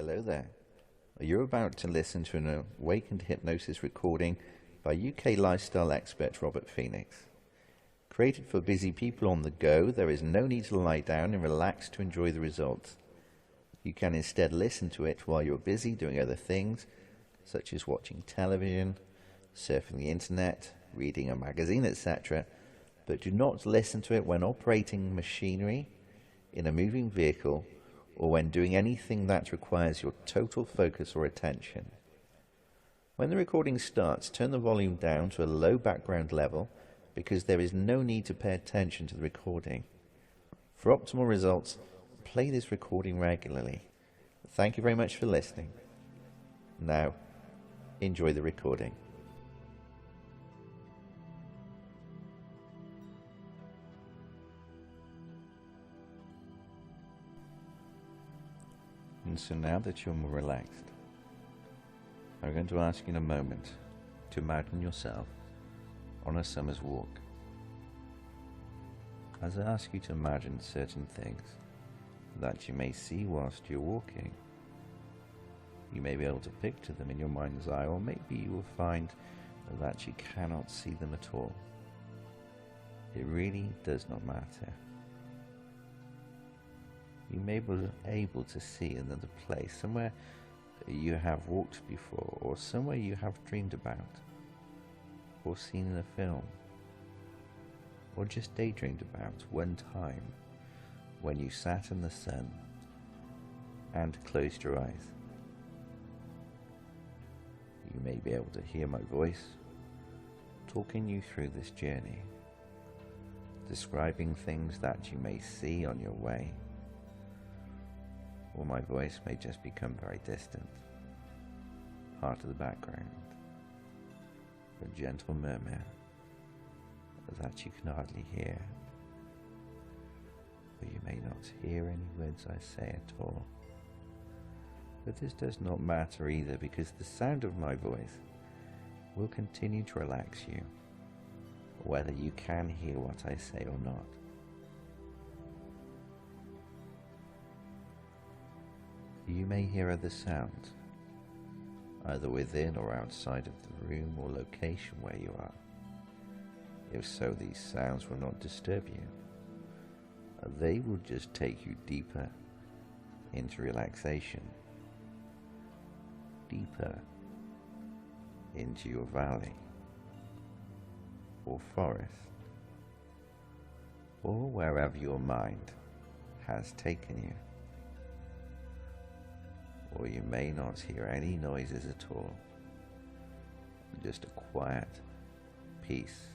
Hello there. You're about to listen to an awakened hypnosis recording by UK lifestyle expert Robert Phoenix. Created for busy people on the go, there is no need to lie down and relax to enjoy the results. You can instead listen to it while you're busy doing other things, such as watching television, surfing the internet, reading a magazine, etc. But do not listen to it when operating machinery, in a moving vehicle, or when doing anything that requires your total focus or attention. When the recording starts, turn the volume down to a low background level because there is no need to pay attention to the recording. For optimal results, play this recording regularly. Thank you very much for listening. Now, enjoy the recording. And so now that you're more relaxed, I'm going to ask you in a moment to imagine yourself on a summer's walk. As I ask you to imagine certain things that you may see whilst you're walking, you may be able to picture them in your mind's eye, or maybe you will find that you cannot see them at all. It really does not matter. You may be able to see another place, somewhere you have walked before, or somewhere you have dreamed about, or seen in a film, or just daydreamed about one time when you sat in the sun and closed your eyes. You may be able to hear my voice talking you through this journey, describing things that you may see on your way. Or my voice may just become very distant, part of the background, a gentle murmur that you can hardly hear, or you may not hear any words I say at all. But this does not matter either, because the sound of my voice will continue to relax you, whether you can hear what I say or not. You may hear other sounds, either within or outside of the room or location where you are. If so, these sounds will not disturb you. They will just take you deeper into relaxation, deeper into your valley or forest, or wherever your mind has taken you. Or you may not hear any noises at all, just a quiet peace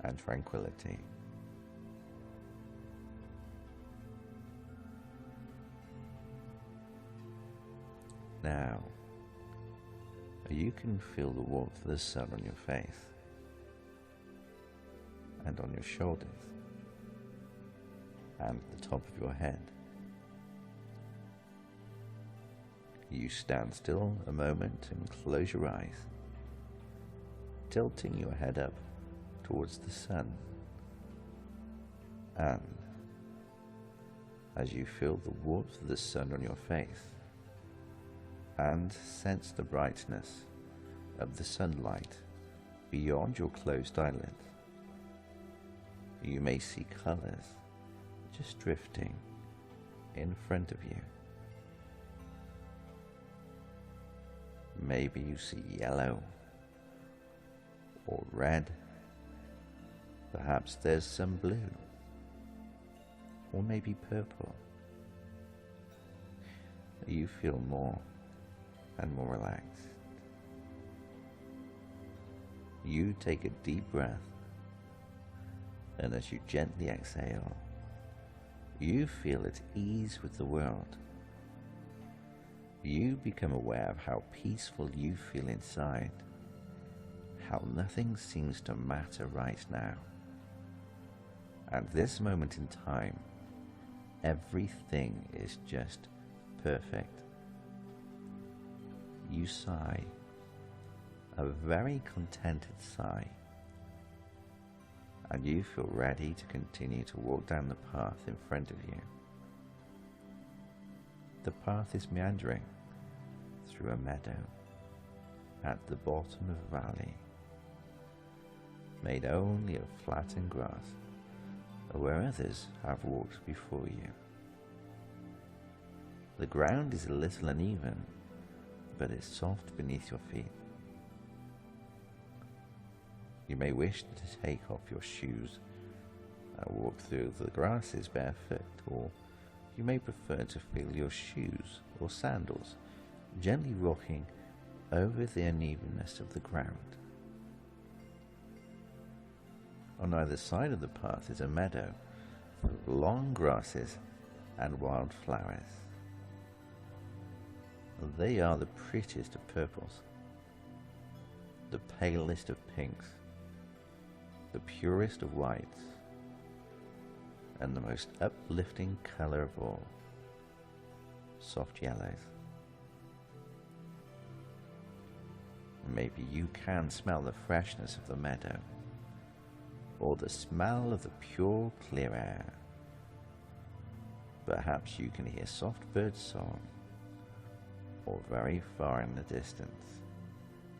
and tranquility. Now, you can feel the warmth of the sun on your face and on your shoulders and the top of your head. You stand still a moment and close your eyes, tilting your head up towards the sun. And as you feel the warmth of the sun on your face and sense the brightness of the sunlight beyond your closed eyelids, you may see colors just drifting in front of you. Maybe you see yellow or red. Perhaps there's some blue, or maybe purple. You feel more and more relaxed. You take a deep breath, and as you gently exhale, you feel at ease with the world. You become aware of how peaceful you feel inside, how nothing seems to matter right now. At this moment in time, everything is just perfect. You sigh, a very contented sigh, and you feel ready to continue to walk down the path in front of you. The path is meandering through a meadow at the bottom of a valley, made only of flattened grass, where others have walked before you. The ground is a little uneven, but it's soft beneath your feet. You may wish to take off your shoes and walk through the grasses barefoot, or you may prefer to feel your shoes or sandals gently rocking over the unevenness of the ground. On either side of the path is a meadow full of long grasses and wild flowers. They are the prettiest of purples, the palest of pinks, the purest of whites, and the most uplifting color of all, soft yellows. Maybe you can smell the freshness of the meadow, or the smell of the pure, clear air. Perhaps you can hear soft bird song, or very far in the distance,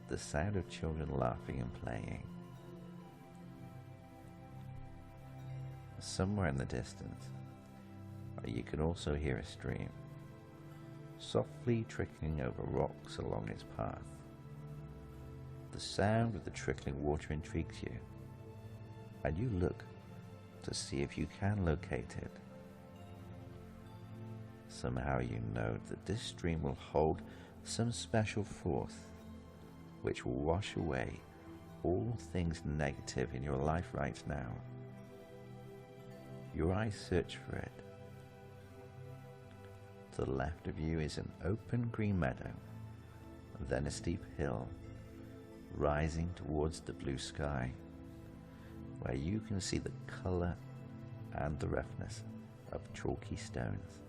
the sound of children laughing and playing. Somewhere in the distance, you can also hear a stream, softly trickling over rocks along its path. The sound of the trickling water intrigues you, and you look to see if you can locate it. Somehow you know that this stream will hold some special force which will wash away all things negative in your life right now. Your eyes search for it. To the left of you is an open green meadow, then a steep hill rising towards the blue sky, where you can see the color and the roughness of chalky stones.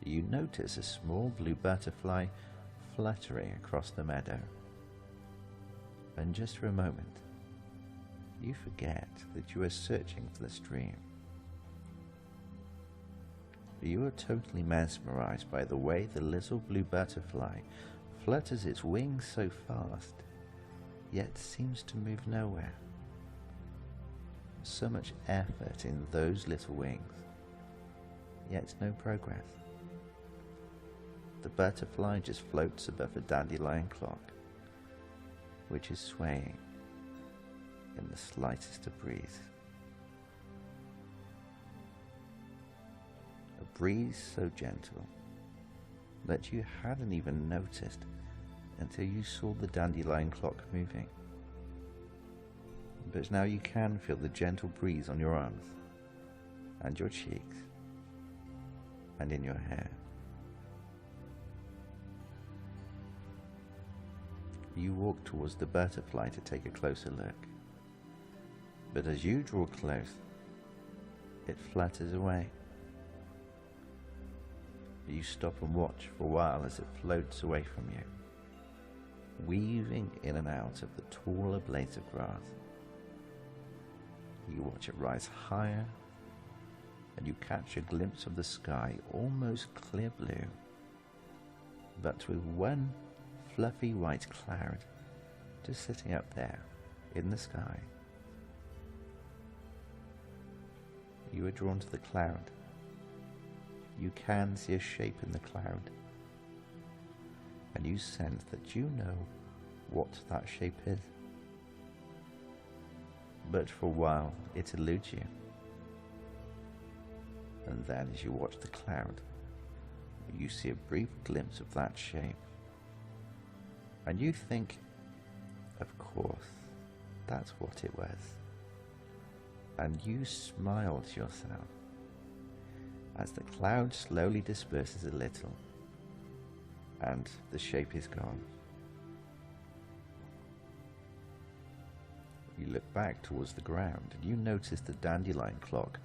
You notice a small blue butterfly fluttering across the meadow, and just for a moment you forget that you are searching for the stream. You are totally mesmerized by the way the little blue butterfly flutters its wings so fast, yet seems to move nowhere. So much effort in those little wings, yet no progress. The butterfly just floats above a dandelion clock, which is swaying in the slightest of breeze. A breeze so gentle that you hadn't even noticed until you saw the dandelion clock moving. But now you can feel the gentle breeze on your arms and your cheeks and in your hair. You walk towards the butterfly to take a closer look. But as you draw close, it flutters away. You stop and watch for a while as it floats away from you, weaving in and out of the taller blades of grass. You watch it rise higher, and you catch a glimpse of the sky, almost clear blue, but with one fluffy white cloud just sitting up there in the sky. You are drawn to the cloud. You can see a shape in the cloud, and you sense that you know what that shape is. But for a while it eludes you, and then as you watch the cloud, you see a brief glimpse of that shape, and you think, of course, that's what it was. And you smile to yourself as the cloud slowly disperses a little and the shape is gone. You look back towards the ground and you notice the dandelion clock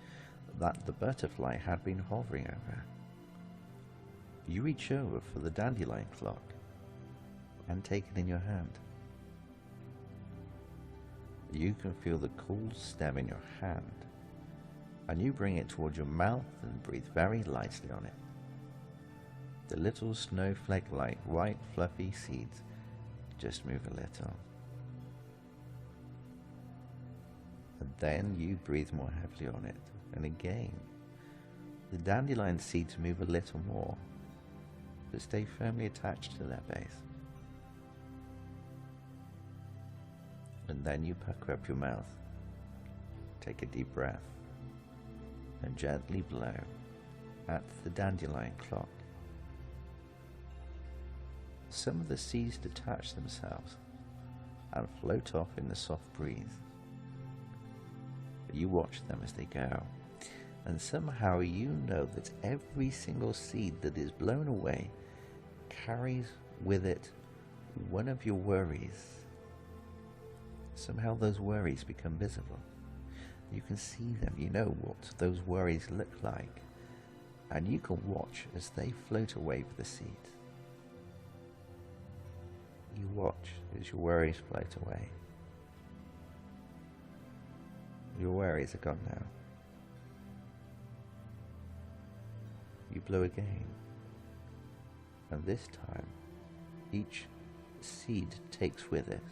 that the butterfly had been hovering over. You reach over for the dandelion clock and take it in your hand. You can feel the cool stem in your hand and you bring it towards your mouth and breathe very lightly on it. The little snowflake-like white fluffy seeds just move a little. And then you breathe more heavily on it, and again, the dandelion seeds move a little more, but stay firmly attached to their base. And then you pucker up your mouth, take a deep breath, and gently blow at the dandelion clock. Some of the seeds detach themselves and float off in the soft breeze. But you watch them as they go, and somehow you know that every single seed that is blown away carries with it one of your worries. Somehow those worries become visible. You can see them, you know what those worries look like, and you can watch as they float away with the seeds. You watch as your worries float away. Your worries are gone now. You blow again, and this time each seed takes with it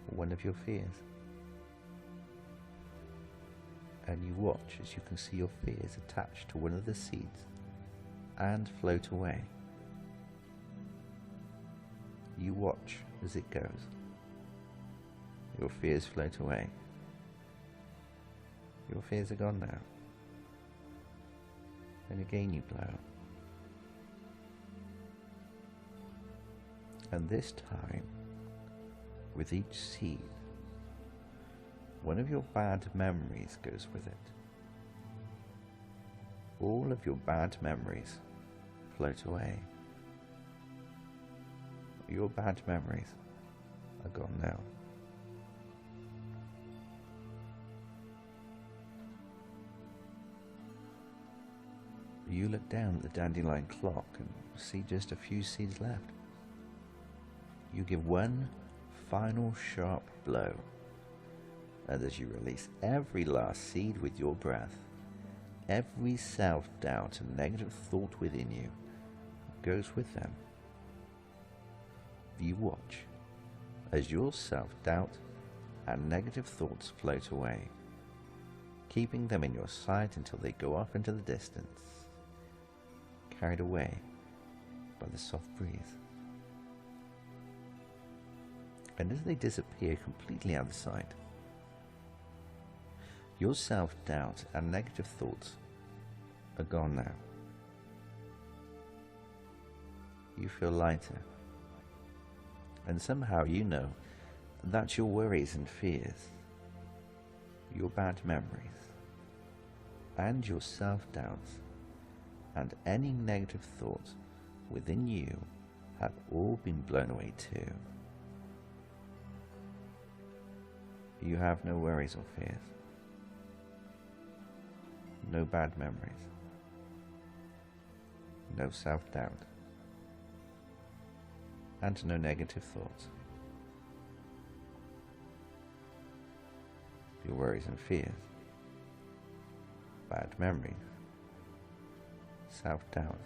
one of your fears. And you watch as you can see your fears attached to one of the seeds and float away. You watch as it goes. Your fears float away. Your fears are gone now. And again you blow. And this time, with each seed, one of your bad memories goes with it. All of your bad memories float away. Your bad memories are gone now. You look down at the dandelion clock and see just a few seeds left. You give one final sharp blow, and as you release every last seed with your breath, every self-doubt and negative thought within you goes with them. You watch as your self-doubt and negative thoughts float away, keeping them in your sight until they go off into the distance, carried away by the soft breeze. And as they disappear completely out of sight, your self-doubt and negative thoughts are gone now. You feel lighter, and somehow you know that your worries and fears, your bad memories, and your self-doubts, and any negative thoughts within you have all been blown away too. You have no worries or fears, no bad memories, no self-doubt, and no negative thoughts. Your worries and fears, bad memories, self-doubt,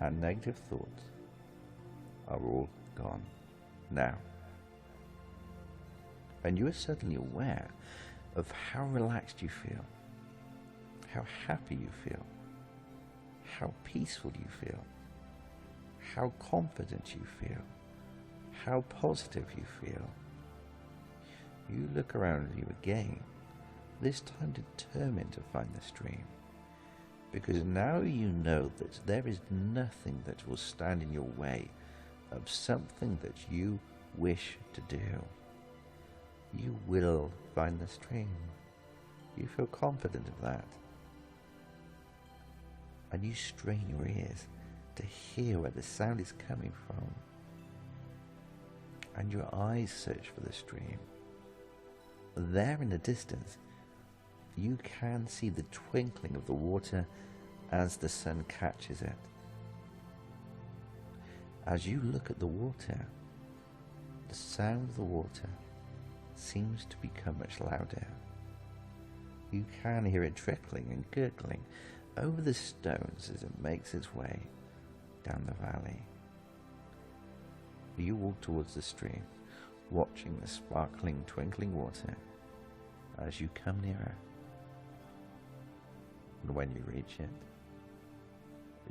and negative thoughts are all gone now. And you are suddenly aware of how relaxed you feel, how happy you feel, how peaceful you feel, how confident you feel, how positive you feel. You look around you again, this time determined to find the stream, because now you know that there is nothing that will stand in your way of something that you wish to do. You will find the stream. You feel confident of that. And you strain your ears to hear where the sound is coming from. And your eyes search for the stream. There in the distance, you can see the twinkling of the water as the sun catches it. As you look at the water, the sound of the water seems to become much louder. You can hear it trickling and gurgling over the stones as it makes its way down the valley. You walk towards the stream, watching the sparkling, twinkling water as you come nearer. And when you reach it,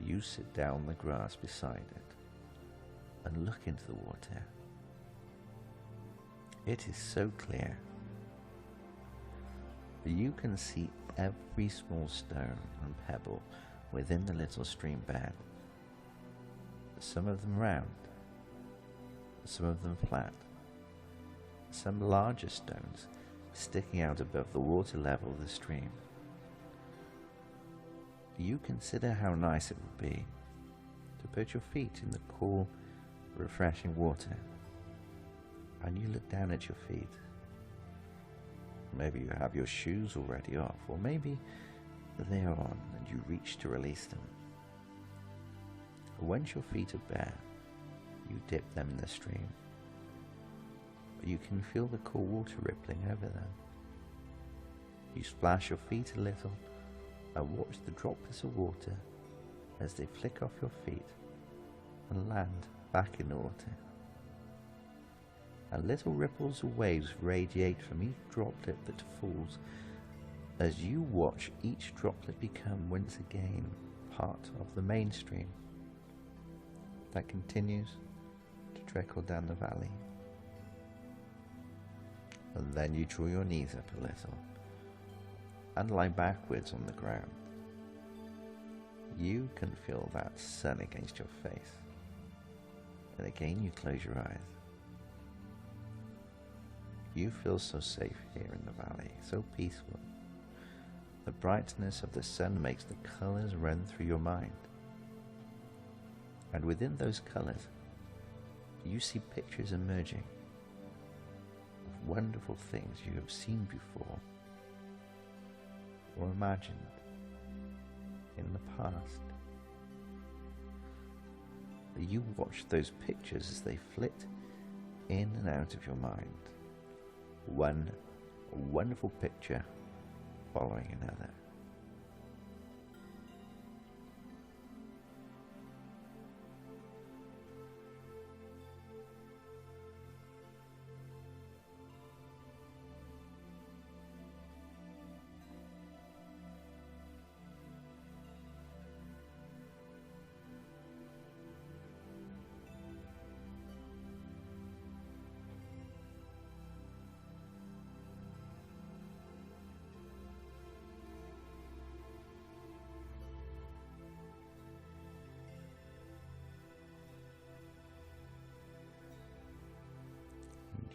you sit down on the grass beside it and look into the water. It is so clear. You can see every small stone and pebble within the little stream bed. Some of them round, some of them flat, some larger stones sticking out above the water level of the stream. You consider how nice it would be to put your feet in the cool, refreshing water, and you look down at your feet. Maybe you have your shoes already off, or maybe they are on and you reach to release them. Once your feet are bare, you dip them in the stream. You can feel the cool water rippling over them. You splash your feet a little and watch the droplets of water as they flick off your feet and land back in the water. And little ripples of waves radiate from each droplet that falls as you watch each droplet become once again part of the main stream that continues to trickle down the valley. And then you draw your knees up a little and lie backwards on the ground. You can feel that sun against your face. And again you close your eyes. You feel so safe here in the valley, so peaceful. The brightness of the sun makes the colors run through your mind. And within those colors, you see pictures emerging of wonderful things you have seen before or imagined in the past. You watch those pictures as they flit in and out of your mind. One wonderful picture following another.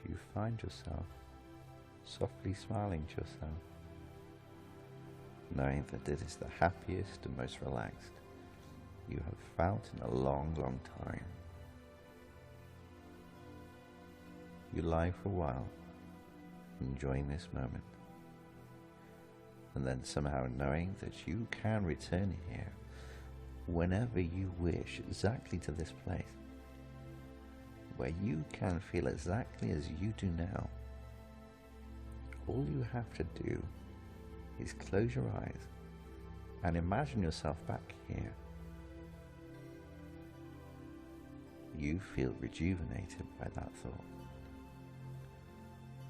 You find yourself softly smiling to yourself, knowing that it is the happiest and most relaxed you have felt in a long, long time. You lie for a while, enjoying this moment, and then somehow knowing that you can return here whenever you wish, exactly to this place, where you can feel exactly as you do now. All you have to do is close your eyes and imagine yourself back here. You feel rejuvenated by that thought.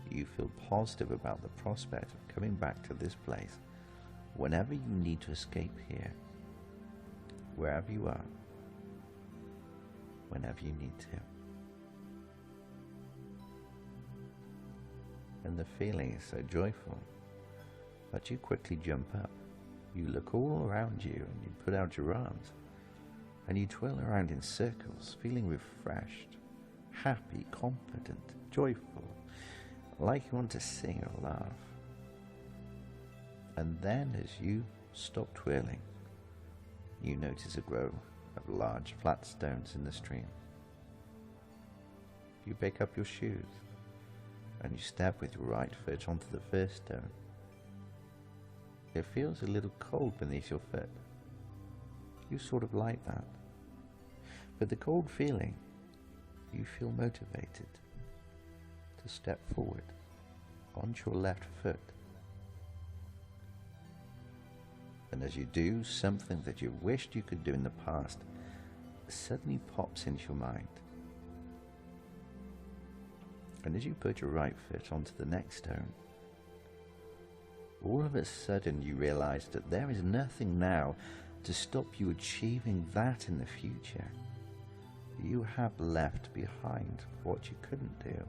You feel positive about the prospect of coming back to this place whenever you need to escape here, wherever you are, whenever you need to. And the feeling is so joyful that you quickly jump up. You look all around you and you put out your arms and you twirl around in circles, feeling refreshed, happy, confident, joyful, like you want to sing or laugh. And then as you stop twirling, you notice a row of large flat stones in the stream. You pick up your shoes and you step with your right foot onto the first stone. It feels a little cold beneath your foot. You sort of like that. With the cold feeling, you feel motivated to step forward onto your left foot. And as you do, something that you wished you could do in the past suddenly pops into your mind. And as you put your right foot onto the next stone, all of a sudden you realize that there is nothing now to stop you achieving that in the future. You have left behind what you couldn't do.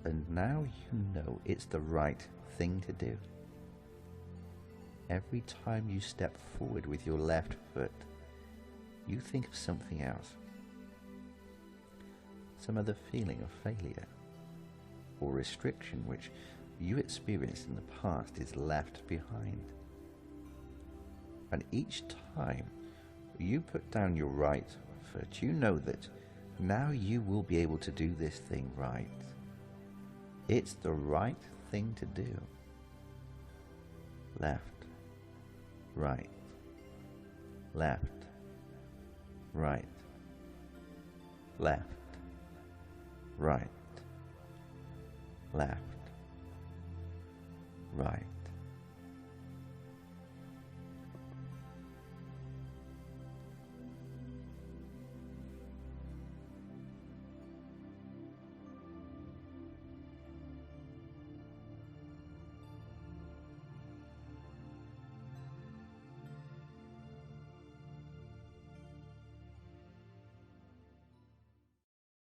And now you know it's the right thing to do. Every time you step forward with your left foot, you think of something else. Some other feeling of failure or restriction which you experienced in the past is left behind. And each time you put down your right foot, you know that now you will be able to do this thing right. It's the right thing to do. Left, right, left, right, left, right, left, right.